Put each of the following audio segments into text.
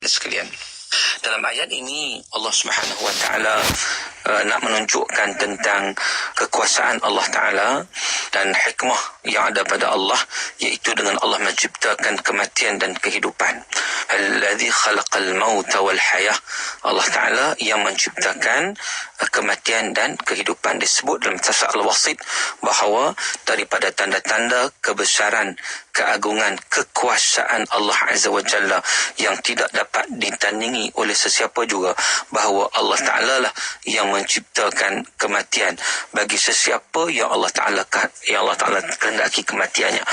sekalian. Dalam ayat ini Allah Subhanahu wa taala nak menunjukkan tentang kekuasaan Allah Taala dan hikmah yang ada pada Allah, iaitu dengan Allah menciptakan kematian dan kehidupan. Allazi khalaqal mauta wal hayah. Allah Taala yang menciptakan kematian dan kehidupan. Disebut dalam tafsir Al-Wasit bahawa daripada tanda-tanda kebesaran, keagungan, kekuasaan Allah Azza wa Jalla yang tidak dapat ditandingi oleh sesiapa juga, bahawa Allah Ta'ala lah yang menciptakan kematian bagi sesiapa yang Allah Ta'ala kehendaki kematiannya,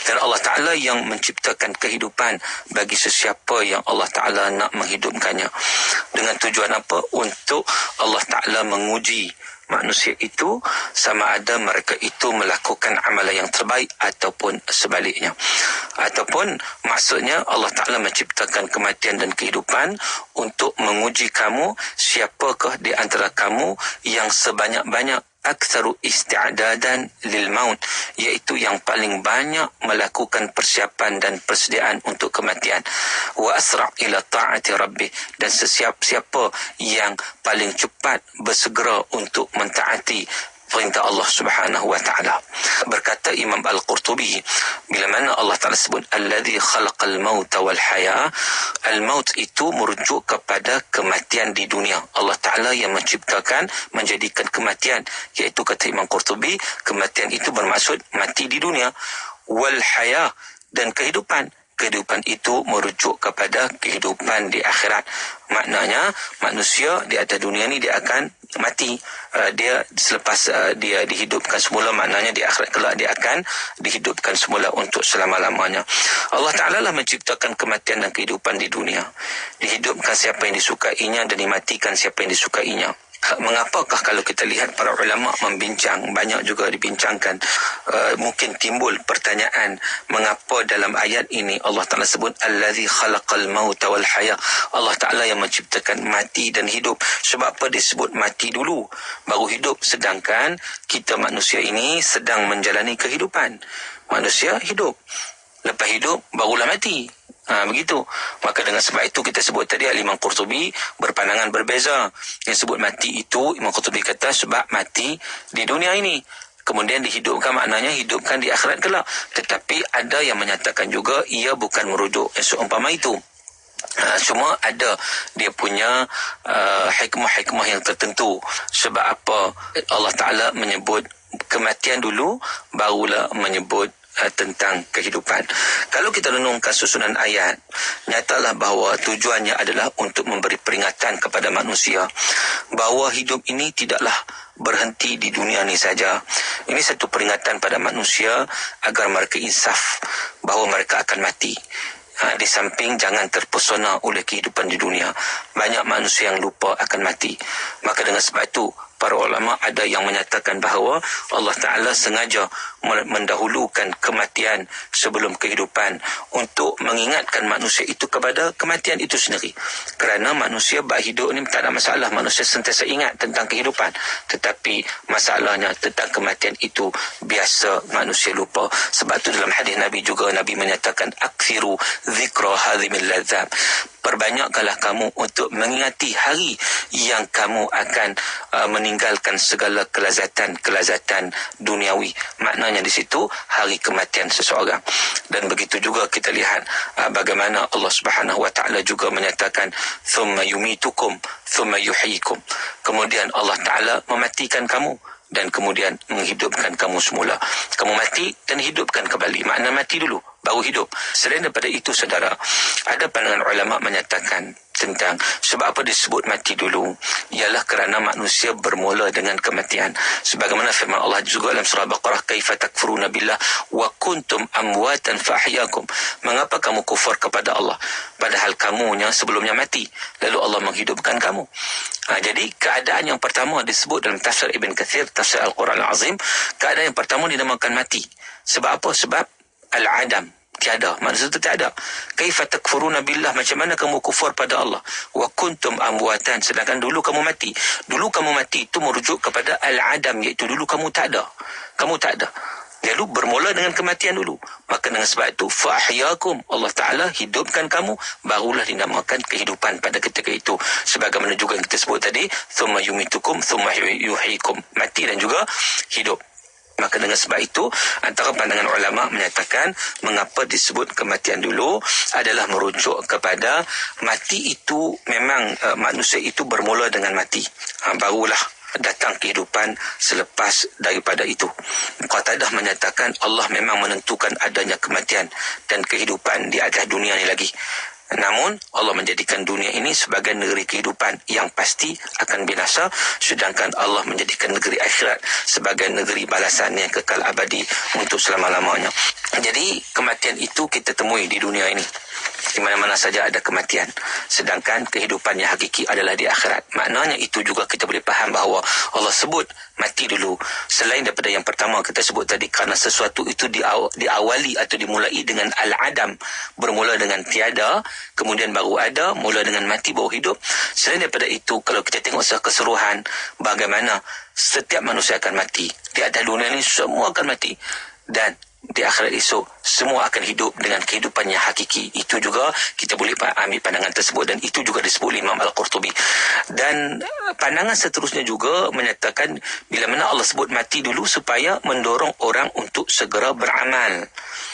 dan Allah Ta'ala yang menciptakan kehidupan bagi sesiapa yang Allah Ta'ala nak menghidupkannya. Dengan tujuan apa? Untuk Allah Ta'ala menguji manusia itu sama ada mereka itu melakukan amalan yang terbaik ataupun sebaliknya. Ataupun maksudnya Allah Ta'ala menciptakan kematian dan kehidupan untuk menguji kamu, siapakah di antara kamu yang sebanyak-banyak aktsaru isti'dadan lil maut, iaitu yang paling banyak melakukan persiapan dan persediaan untuk kematian. Wa asra' ila ta'ati rabbih, dan siapa yang paling cepat bersegera untuk mentaati perintah Allah Subhanahu wa taala. Berkata Imam Al-Qurtubi, bila mana Allah Taala sebut allazi khalaqal mauta wal haya, al-maut itu merujuk kepada kematian di dunia. Allah Taala yang menciptakan, menjadikan kematian, iaitu kata Imam Qurtubi, kematian itu bermaksud mati di dunia. Wal haya, dan kehidupan itu merujuk kepada kehidupan di akhirat. Maknanya manusia di atas dunia ni dia akan mati. Dia selepas dia dihidupkan semula, maknanya di akhirat kelak dia akan dihidupkan semula untuk selama-lamanya. Allah Ta'ala lah menciptakan kematian dan kehidupan di dunia. Dihidupkan siapa yang disukainya dan dimatikan siapa yang disukainya. Mengapakah kalau kita lihat para ulama membincang, banyak juga dibincangkan, mungkin timbul pertanyaan, mengapa dalam ayat ini Allah Ta'ala sebut allazi khalaqal mauta wal haya, Allah Ta'ala yang menciptakan mati dan hidup. Sebab apa disebut mati dulu baru hidup, sedangkan kita manusia ini sedang menjalani kehidupan. Manusia hidup, lepas hidup barulah mati. Begitu. Maka dengan sebab itu kita sebut tadi Imam Qurtubi berpandangan berbeza. Yang sebut mati itu, Imam Qurtubi kata sebab mati di dunia ini, kemudian dihidupkan, maknanya hidupkan di akhirat kelak. Tetapi ada yang menyatakan juga ia bukan merujuk seumpama itu. Cuma ada dia punya hikmah-hikmah yang tertentu. Sebab apa Allah Ta'ala menyebut kematian dulu, barulah menyebut tentang kehidupan. Kalau kita renungkan susunan ayat, nyatalah bahawa tujuannya adalah untuk memberi peringatan kepada manusia bahawa hidup ini tidaklah berhenti di dunia ini saja. Ini satu peringatan pada manusia agar mereka insaf bahawa mereka akan mati. Di samping jangan terpesona oleh kehidupan di dunia. Banyak manusia yang lupa akan mati. Maka dengan sebab itu para ulama ada yang menyatakan bahawa Allah Ta'ala sengaja mendahulukan kematian sebelum kehidupan untuk mengingatkan manusia itu kepada kematian itu sendiri. Kerana manusia bak hidup ni tak ada masalah, manusia sentiasa ingat tentang kehidupan, tetapi masalahnya tentang kematian itu biasa manusia lupa. Sebab tu dalam hadis Nabi juga, Nabi menyatakan akthiru zikra hadhimil ladzat, perbanyakkanlah kamu untuk mengingati hari yang kamu akan meninggalkan segala kelazatan duniawi. Maknanya di situ hari kematian seseorang. Dan begitu juga kita lihat bagaimana Allah Subhanahu wa taala juga menyatakan thumma yumitukum thumma yuhyikum. Kemudian Allah Taala mematikan kamu dan kemudian menghidupkan kamu semula. Kamu mati dan hidupkan kembali. Makna mati dulu baru hidup. Selain daripada itu, saudara, ada pandangan ulama menyatakan tentang sebab apa disebut mati dulu, ialah kerana manusia bermula dengan kematian. Sebagaimana firman Allah juga dalam surah Baqarah, kaifa takfuruna billah wa kuntum amwatan fa ahyakum. Mengapa kamu kufur kepada Allah padahal kamunya sebelumnya mati, lalu Allah menghidupkan kamu. Jadi keadaan yang pertama disebut dalam tafsir Ibn Kathir, tafsir Al-Quran Al-Azim, keadaan yang pertama dinamakan mati. Sebab apa? Sebab al-adam, tiada, manusia itu tak ada. Kaifa takfuruna billah, macam mana kamu kufur pada Allah, wa kuntum amwatan, sedangkan dulu kamu mati. Dulu kamu mati itu merujuk kepada al-adam, iaitu dulu kamu tak ada. Lalu bermula dengan kematian dulu. Maka dengan sebab itu fa'ahyakum, Allah Ta'ala hidupkan kamu, barulah dinamakan kehidupan pada ketika itu. Sebagaimana juga yang kita sebut tadi, thumma yumitukum thumma yuhyikum, mati dan juga hidup. Maka dengan sebab itu, antara pandangan ulama menyatakan mengapa disebut kematian dulu adalah merujuk kepada mati itu memang manusia itu bermula dengan mati. Barulah datang kehidupan selepas daripada itu. Qatadah menyatakan Allah memang menentukan adanya kematian dan kehidupan di atas dunia ini lagi. Namun Allah menjadikan dunia ini sebagai negeri kehidupan yang pasti akan binasa, sedangkan Allah menjadikan negeri akhirat sebagai negeri balasan yang kekal abadi untuk selama-lamanya. Jadi kematian itu kita temui di dunia ini, di mana-mana saja ada kematian, sedangkan kehidupan yang hakiki adalah di akhirat. Maknanya itu juga kita boleh faham bahawa Allah sebut mati dulu selain daripada yang pertama kita sebut tadi, kerana sesuatu itu diawali atau dimulai dengan al-adam, bermula dengan tiada, kemudian baru ada, mula dengan mati baru hidup. Selain daripada itu, kalau kita tengok secara keseluruhan bagaimana setiap manusia akan mati di atas dunia ini, semua akan mati, dan di akhirat esok semua akan hidup dengan kehidupan yang hakiki. Itu juga kita boleh ambil pandangan tersebut, dan itu juga disebut Imam Al-Qurtubi. Dan pandangan seterusnya juga menyatakan bila mana Allah sebut mati dulu supaya mendorong orang untuk segera beramal.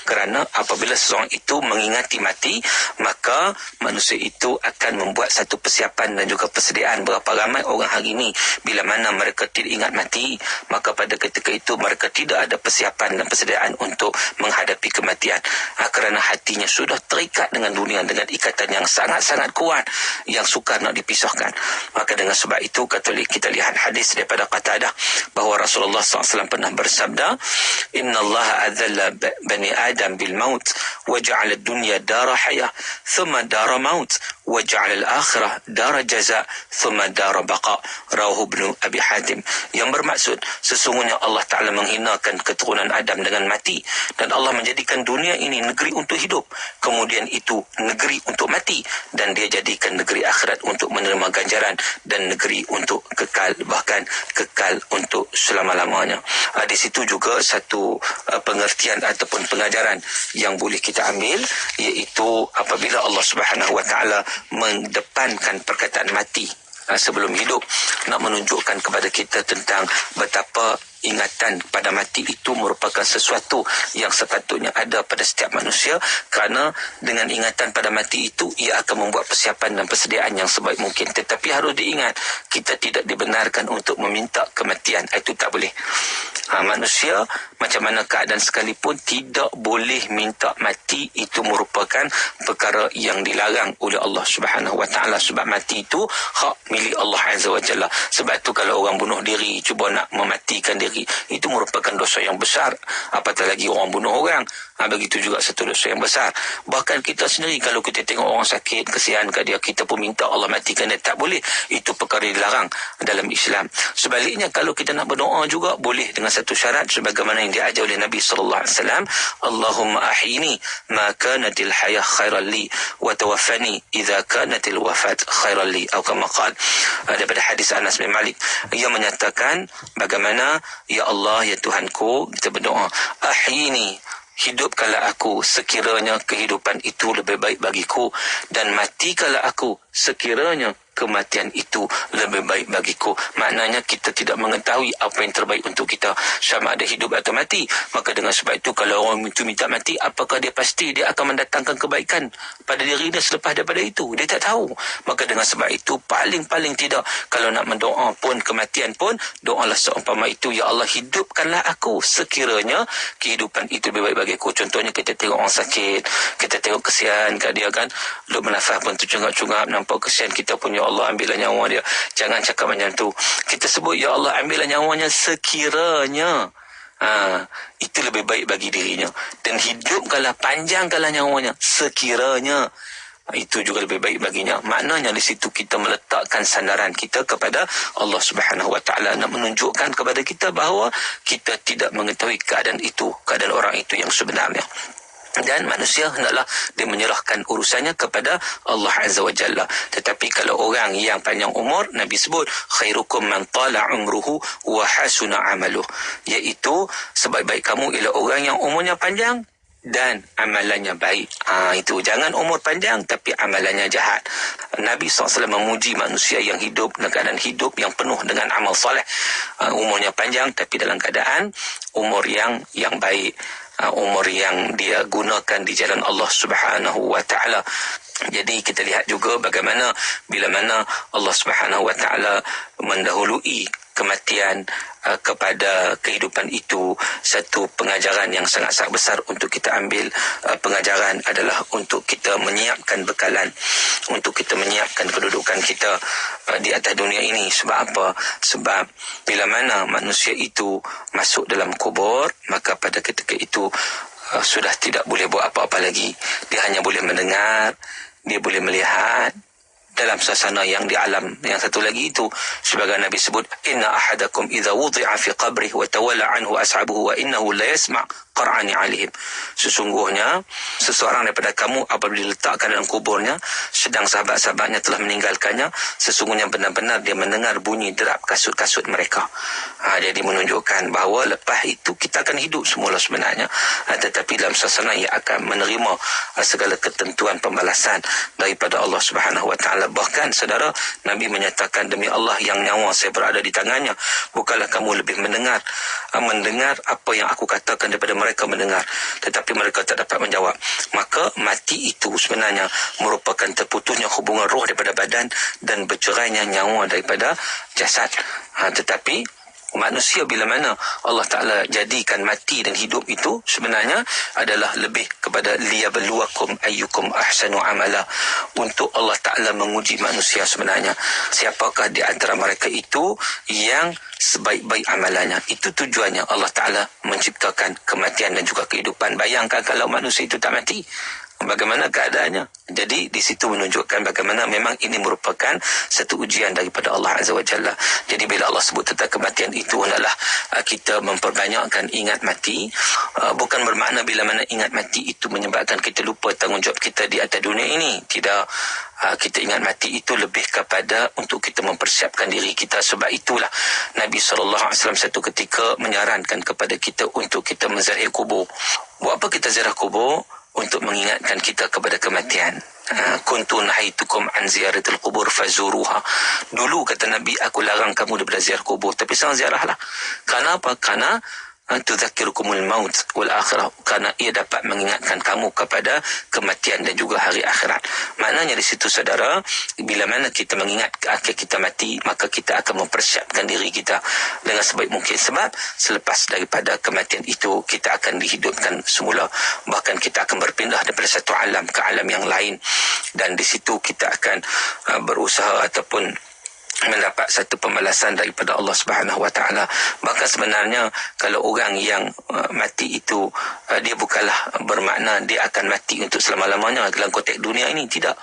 Kerana apabila seseorang itu mengingati mati, maka manusia itu akan membuat satu persiapan dan juga persediaan. Berapa ramai orang hari ini bila mana mereka tidak ingat mati, maka pada ketika itu mereka tidak ada persiapan dan persediaan untuk menghadapi kematian. Kerana hatinya sudah terikat dengan dunia dengan ikatan yang sangat-sangat kuat, yang sukar nak dipisahkan. Maka dengan sebab itu kita lihat hadis daripada Qatadah bahawa Rasulullah SAW pernah bersabda, Inna Allah adzalla bani Adam bil maut wa ja'ala ad-dunya dara hayah thumma dara maut wa ja'ala al-akhirah dara jaza thumma dara baqa. Rawahu Ibnu Abi Hatim. Yang bermaksud sesungguhnya Allah Ta'ala menghinakan keturunan Adam dengan mati, dan Allah menjadikan dunia ini negeri untuk hidup, kemudian itu negeri untuk mati, dan dia jadikan negeri akhirat untuk menerima ganjaran, dan negeri untuk kekal, bahkan kekal untuk selama-lamanya. Di situ juga satu pengertian ataupun pengajaran yang boleh kita ambil, iaitu apabila Allah Subhanahu Wa Taala mengedepankan perkataan mati sebelum hidup, nak menunjukkan kepada kita tentang betapa ingatan pada mati itu merupakan sesuatu yang sepatutnya ada pada setiap manusia, kerana dengan ingatan pada mati itu ia akan membuat persiapan dan persediaan yang sebaik mungkin. Tetapi harus diingat, kita tidak dibenarkan untuk meminta kematian. Itu tak boleh. Manusia macam mana keadaan sekalipun tidak boleh minta mati. Itu merupakan perkara yang dilarang oleh Allah Subhanahu Wa Taala, sebab mati itu hak milik Allah Azza wa Jalla. Sebab tu kalau orang bunuh diri, cuba nak mematikan diri, itu merupakan dosa yang besar. Apatah lagi orang bunuh orang, begitu juga satu dosa yang besar. Bahkan kita sendiri kalau kita tengok orang sakit, kesian kat dia, kita pun minta Allah matikan dia, tak boleh. Itu perkara dilarang dalam Islam. Sebaliknya kalau kita nak berdoa juga boleh dengan satu syarat sebagaimana yang diajar oleh Nabi sallallahu alaihi wasallam, Allahumma ahyini ma kanatil hayah khairan li wa tawaffani idza kanatil wafat khairan li, atau kama qala. Daripada hadis Anas bin Malik, ia menyatakan bagaimana, ya Allah, ya Tuhanku, kita berdoa, ahyini, hidupkanlah aku sekiranya kehidupan itu lebih baik bagiku, dan matikanlah aku sekiranya kematian itu lebih baik bagiku. Maknanya kita tidak mengetahui apa yang terbaik untuk kita, sama ada hidup atau mati. Maka dengan sebab itu kalau orang itu minta mati, apakah dia pasti dia akan mendatangkan kebaikan pada diri dia selepas daripada itu? Dia tak tahu. Maka dengan sebab itu paling-paling tidak, kalau nak mendoa pun kematian pun, doalah seumpama itu, ya Allah, hidupkanlah aku sekiranya kehidupan itu lebih baik bagiku. Contohnya kita tengok orang sakit, kita tengok kesian kat dia kan, duk bernafas pun tercungap-cungap, nampak kesian, kita pun, ya Allah, ambillah nyawa dia. Jangan cakap macam tu. Kita sebut, ya Allah, ambillah nyawanya sekiranya itu lebih baik bagi dirinya, dan hidupkanlah, panjangkanlah nyawanya sekiranya itu juga lebih baik baginya. Maknanya di situ kita meletakkan sandaran kita kepada Allah Subhanahu Wa Taala, nak menunjukkan kepada kita bahawa kita tidak mengetahui keadaan itu, keadaan orang itu yang sebenarnya. dan manusia hendaklah dia menyerahkan urusannya kepada Allah Azza wa Jalla. Tetapi kalau orang yang panjang umur, Nabi sebut khairukum man tala umruhu wa hasuna amaluh, iaitu sebaik-baik kamu ialah orang yang umurnya panjang dan amalannya baik. Itu jangan umur panjang tapi amalannya jahat. Nabi SAW memuji manusia yang hidup dalam keadaan hidup yang penuh dengan amal soleh. Umurnya panjang tapi dalam keadaan umur yang baik. Umur yang dia gunakan di jalan Allah Subhanahu wa taala. Jadi kita lihat juga bagaimana bila mana Allah Subhanahu wa taala mendahului kematian kepada kehidupan itu, satu pengajaran yang sangat-sangat besar untuk kita ambil. Pengajaran adalah untuk kita menyiapkan bekalan, untuk kita menyiapkan kedudukan kita di atas dunia ini. Sebab apa? Sebab bila mana manusia itu masuk dalam kubur, maka pada ketika itu sudah tidak boleh buat apa-apa lagi. Dia hanya boleh mendengar, dia boleh melihat dalam suasana yang di alam. Yang satu lagi itu sebagai Nabi sebut, inna ahadakum idza wudi'a fi qabrihi wa tawalla anhu ashabuhu wa innahu la yasma' qar'ani 'alaihim. Sesungguhnya seseorang daripada kamu apabila diletakkan dalam kuburnya sedang sahabat-sahabatnya telah meninggalkannya, sesungguhnya benar-benar dia mendengar bunyi derap kasut-kasut mereka. Jadi menunjukkan bahawa lepas itu kita akan hidup semula sebenarnya, tetapi dalam suasana yang akan menerima segala ketentuan pembalasan daripada Allah Subhanahu wa taala. Bahkan saudara, Nabi menyatakan, demi Allah yang nyawa saya berada di tangannya, bukanlah kamu lebih mendengar apa yang aku katakan daripada mereka mendengar, tetapi mereka tak dapat menjawab. Maka mati itu sebenarnya merupakan terputusnya hubungan roh daripada badan dan bercerainya nyawa daripada jasad. Tetapi manusia bila mana Allah Ta'ala jadikan mati dan hidup itu sebenarnya adalah lebih kepada liyabluwakum ayyukum ahsanu amala, untuk Allah Ta'ala menguji manusia sebenarnya siapakah di antara mereka itu yang sebaik-baik amalannya. Itu tujuannya Allah Ta'ala menciptakan kematian dan juga kehidupan. Bayangkan kalau manusia itu tak mati, bagaimana keadaannya. Jadi di situ menunjukkan bagaimana memang ini merupakan satu ujian daripada Allah Azza wa Jalla. Jadi bila Allah sebut tentang kematian itu, adalah kita memperbanyakkan ingat mati. Bukan bermakna bila mana ingat mati itu menyebabkan kita lupa tanggungjawab kita di atas dunia ini. Tidak. Kita ingat mati itu lebih kepada untuk kita mempersiapkan diri kita. Sebab itulah Nabi SAW satu ketika menyarankan kepada kita untuk kita menziarah kubur. Buat apa kita ziarah kubur? Untuk mengingatkan kita kepada kematian. Kuntu nahaitukum an ziyaratil qubur fazuruha. Dulu kata Nabi, aku larang kamu daripada ziarah kubur, tapi sekarang ziarahlah. Kenapa? Karena tudzakirukumul maut wal akhirah, kerana ia dapat mengingatkan kamu kepada kematian dan juga hari akhirat. Maknanya di situ saudara, bila mana kita mengingat akhir kita mati, maka kita akan mempersiapkan diri kita dengan sebaik mungkin. Sebab selepas daripada kematian itu kita akan dihidupkan semula, bahkan kita akan berpindah daripada satu alam ke alam yang lain, dan di situ kita akan berusaha ataupun mendapat satu pembalasan daripada Allah Subhanahu wa taala. Bahkan sebenarnya kalau orang yang mati itu dia bukanlah bermakna dia akan mati untuk selama-lamanya dalam konteks dunia ini. Tidak.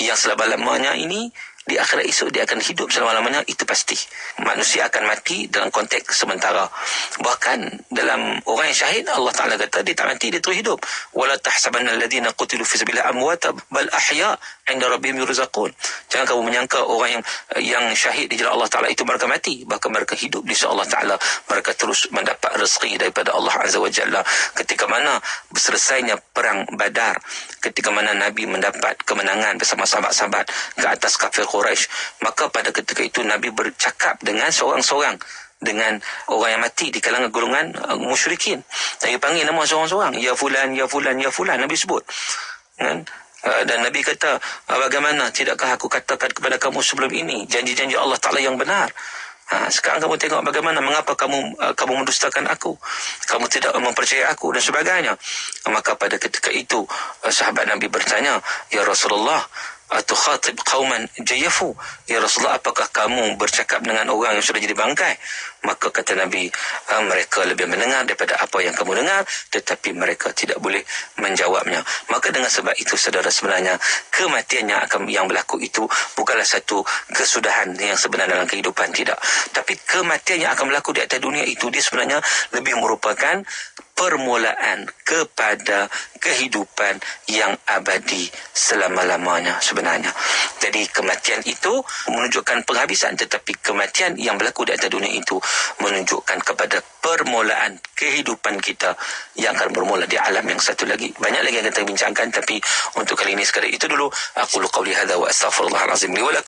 Yang selama-lamanya ini di akhirat esok dia akan hidup selama-lamanya, itu pasti. Manusia akan mati dalam konteks sementara. Bahkan dalam orang yang syahid, Allah Ta'ala kata dia tak mati, dia terus hidup. wala tahsabanna alladhina qutilu fi sabilillah amwata bal ahya 'inda rabbihim yurzaqun. Jangan kamu menyangka orang yang syahid di jalan Allah Ta'ala itu mereka mati, bahkan mereka hidup di sisi Allah Ta'ala. Mereka terus mendapat rezeki daripada Allah Azza wa Jalla. Ketika mana selesainya perang Badar, ketika mana Nabi mendapat kemenangan bersama sahabat-sahabat ke atas kafir Quraisy, maka pada ketika itu Nabi bercakap dengan seorang-seorang, dengan orang yang mati di kalangan golongan musyrikin. Nabi panggil nama seorang-seorang, ya fulan, ya fulan, ya fulan, Nabi sebut. Kan? Dan Nabi kata, bagaimana tidakkah aku katakan kepada kamu sebelum ini janji-janji Allah Ta'ala yang benar? Sekarang kamu tengok bagaimana, mengapa kamu mendustakan aku, kamu tidak mempercayai aku dan sebagainya. Maka pada ketika itu sahabat Nabi bertanya, ya Rasulullah, atukhatib qauman jayafu, ya Rasulullah, apakah kamu bercakap dengan orang yang sudah jadi bangkai? Maka kata Nabi, mereka lebih mendengar daripada apa yang kamu dengar, tetapi mereka tidak boleh menjawabnya. Maka dengan sebab itu saudara, sebenarnya kematian yang berlaku itu bukanlah satu kesudahan yang sebenar dalam kehidupan, tidak. Tapi kematian yang akan berlaku di atas dunia itu, dia sebenarnya lebih merupakan permulaan kepada kehidupan yang abadi selama-lamanya sebenarnya. Jadi kematian itu menunjukkan penghabisan, tetapi kematian yang berlaku di atas dunia itu menunjukkan kepada permulaan kehidupan kita yang akan bermula di alam yang satu lagi. Banyak lagi yang kita bincangkan, tapi untuk kali ini sekadar itu dulu. Aqulu qawli hadza wa astaghfirullahal azim li wa lakum.